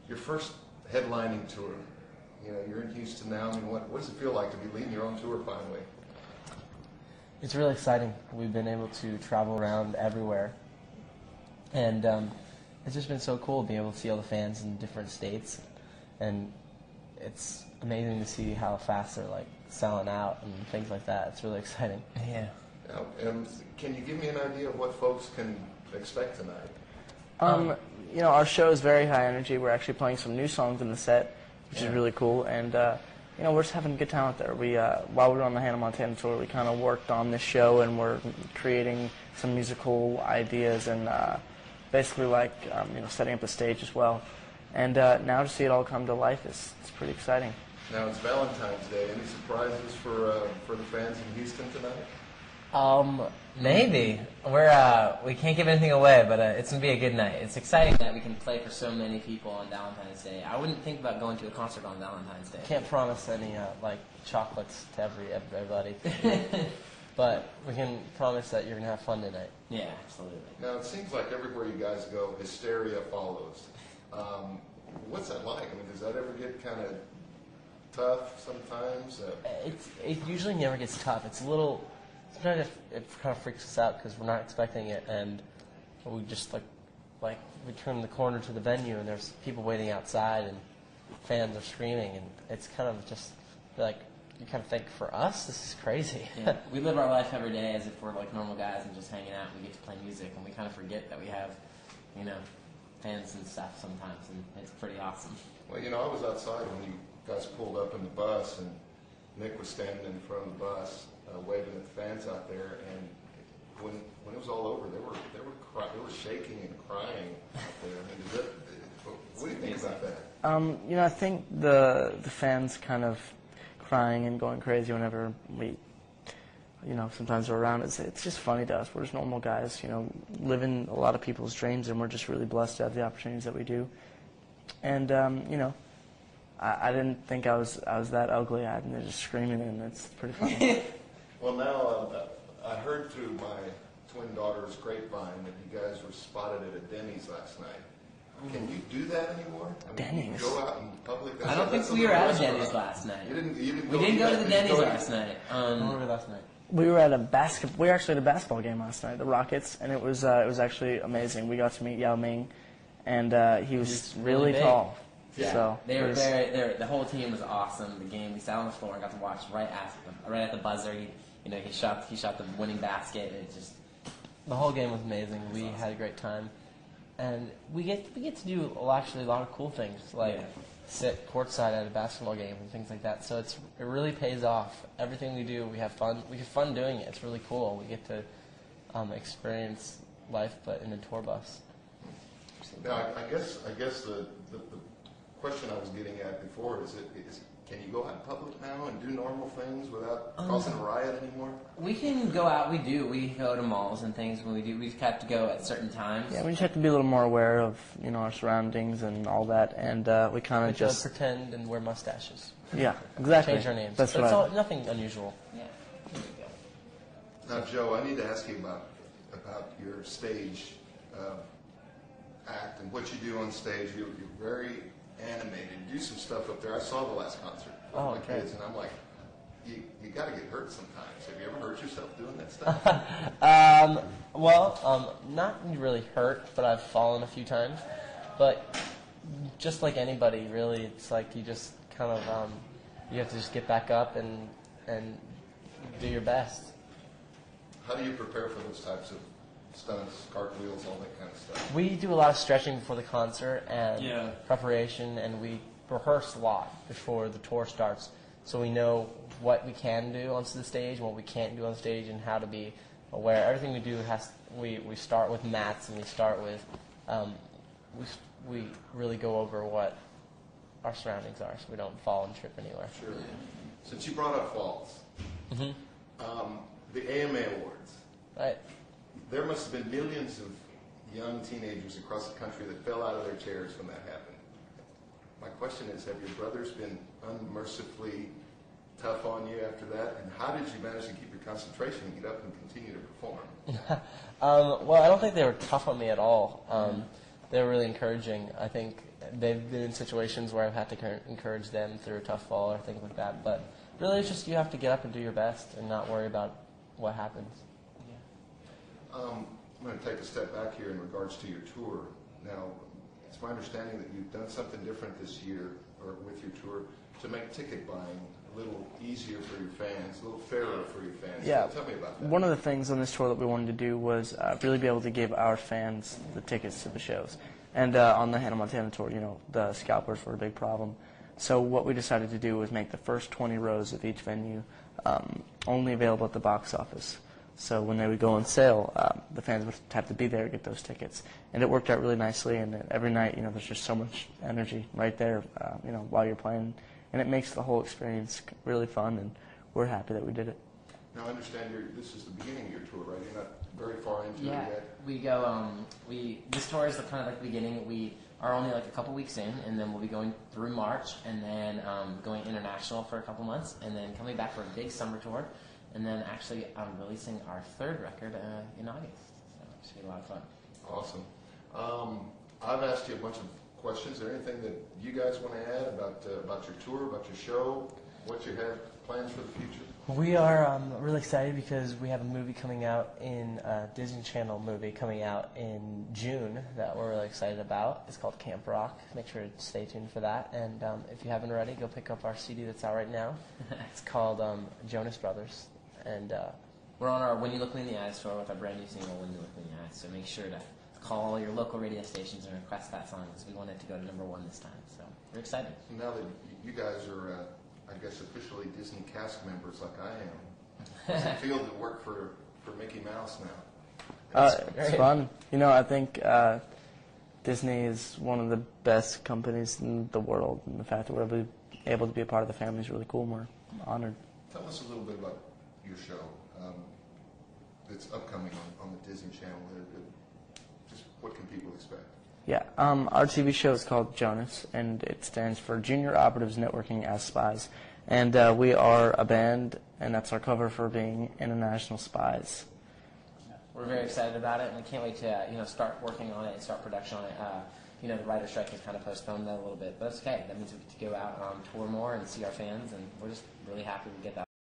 your first headlining tour. You know, you're in Houston now. I mean, what does it feel like to be leading your own tour finally? It's really exciting. We've been able to travel around everywhere, and it's just been so cool being able to see all the fans in different states, and it's amazing to see how fast they're like selling out and things like that. It's really exciting. Yeah. Now, can you give me an idea of what folks can expect tonight? You know, our show is very high energy. We're actually playing some new songs in the set, which is really cool, and you know, we're just having a good time out there. We while we were on the Hannah Montana tour, we kind of worked on this show, and we're creating some musical ideas and basically like you know, setting up the stage as well. And now to see it all come to life is pretty exciting. Now it's Valentine's Day. Any surprises for the fans in Houston tonight? Maybe. We can't give anything away, but it's going to be a good night. It's exciting that we can play for so many people on Valentine's Day. I wouldn't think about going to a concert on Valentine's Day. Can't promise any like chocolates to everybody, but we can promise that you're gonna have fun tonight. Yeah, absolutely. Now it seems like everywhere you guys go, hysteria follows. What's that like? I mean, does that ever get kind of tough sometimes? It usually never gets tough. It's a little. Sometimes it kind of freaks us out because we're not expecting it, and we just like we turn the corner to the venue and there's people waiting outside and fans are screaming, and it's kind of just like you kind of think, for us, this is crazy. Yeah, we live our life every day as if we're like normal guys and just hanging out. And we get to play music, and we kind of forget that we have, you know, fans and stuff sometimes, and it's pretty awesome. Well, you know, I was outside when you guys pulled up in the bus, and Nick was standing in front of the bus, waving at the fans out there, and when it was all over, they were shaking and crying out there. I mean, what do you think about that? You know, I think the fans kind of crying and going crazy whenever we, you know, sometimes we're around. It's just funny to us. We're just normal guys, you know, living a lot of people's dreams, and we're just really blessed to have the opportunities that we do. And you know, I didn't think I was that ugly. And they're just screaming, and it's pretty funny. Well, now I heard through my twin daughter's grapevine that you guys were spotted at a Denny's last night. Can you do that anymore? I mean, Denny's? Go out in public? I don't think we were at a Denny's last night. You didn't we didn't go to the Denny's last night. Where were we last night? We were at we were actually at a basketball game last night, the Rockets, and it was actually amazing. We got to meet Yao Ming, and he was really tall. Yeah, so they were the whole team was awesome. The game, we sat on the floor and got to watch right at the buzzer. He shot the winning basket. And it just, the whole game was amazing. We had a great time, and we get to do actually a lot of cool things, like sit courtside at a basketball game and things like that. So it really pays off. Everything we do, we have fun. We have fun doing it. It's really cool. We get to experience life, but in a tour bus. Now, I guess the question I was getting at before is can you go out in public now and do normal things without causing a riot anymore? We can go out. We do. We go to malls and things when we do. We just have to go at certain times. Yeah, we just have to be a little more aware of, you know, our surroundings and all that, and we kind of just pretend and wear mustaches. Yeah, exactly. Change our names. That's but it's nothing unusual. Yeah. There we go. Now, Joe, I need to ask you about your stage act and what you do on stage. You're very animated. You do some stuff up there. I saw the last concert with my kids, and I'm like, you got to get hurt sometimes. Have you ever hurt yourself doing that stuff? Not really hurt, but I've fallen a few times. But just like anybody, really, it's like you just kind of you have to just get back up and do your best. How do you prepare for those types of stunts, cartwheels, all that kind of stuff? We do a lot of stretching before the concert and preparation, and we rehearse a lot before the tour starts, so we know what we can do on the stage and what we can't do on stage, and how to be aware. Everything we do we start with mats, and we start with we really go over what our surroundings are, so we don't fall and trip anywhere. Sure. Since you brought up falls, the AMA Awards. Right. There must have been millions of young teenagers across the country that fell out of their chairs when that happened. My question is, have your brothers been unmercifully tough on you after that? And how did you manage to keep your concentration and get up and continue to perform? Well, I don't think they were tough on me at all. They were really encouraging. I think they've been in situations where I've had to encourage them through a tough fall or things like that. But really, it's just you have to get up and do your best and not worry about what happens. Yeah. I'm going to take a step back here in regards to your tour. Now, it's my understanding that you've done something different this year, or with your tour, to make ticket buying a little easier for your fans, a little fairer for your fans. Yeah. So tell me about that. One of the things on this tour that we wanted to do was really be able to give our fans the tickets to the shows. And on the Hannah Montana tour, the scalpers were a big problem. So what we decided to do was make the first 20 rows of each venue only available at the box office. So when they would go on sale, the fans would have to be there to get those tickets. And it worked out really nicely, and every night, there's just so much energy right there, while you're playing. And it makes the whole experience really fun, and we're happy that we did it. Now, I understand this is the beginning of your tour, right? You're not very far into it Yeah, yet. we go, this tour is kind of like the beginning. We are only like a couple weeks in, and then we'll be going through March, and then going international for a couple months, and then coming back for a big summer tour. And then actually releasing our third record in August. So it should be a lot of fun. Awesome. I've asked you a bunch of questions. Is there anything that you guys want to add about your tour, about your show, what you have plans for the future? We are really excited because we have a movie coming out a Disney Channel movie coming out in June that we're really excited about. It's called Camp Rock. Make sure to stay tuned for that. And if you haven't already, go pick up our CD that's out right now. It's called Jonas Brothers. And we're on our When You Look Me in the Eyes tour with our brand new single, When You Look Me in the Eyes. So make sure to call your local radio stations and request that song because we want it to go to #1 this time. So we're excited. Now that you guys are, I guess, officially Disney cast members like I am, how does it feel to work for Mickey Mouse now? It's fun. I think Disney is one of the best companies in the world, and the fact that we're able to be a part of the family is really cool. We're honored. Tell us a little bit about your show that's upcoming on the Disney Channel. Just what can people expect? Yeah, our TV show is called Jonas, and it stands for Junior Operatives Networking as Spies. And we are a band, and that's our cover for being international spies. We're very excited about it, and we can't wait to start working on it and start production on it. The writer's strike has kind of postponed that a little bit, but it's okay. That means we get to go out on tour more and see our fans, and we're just really happy to get that.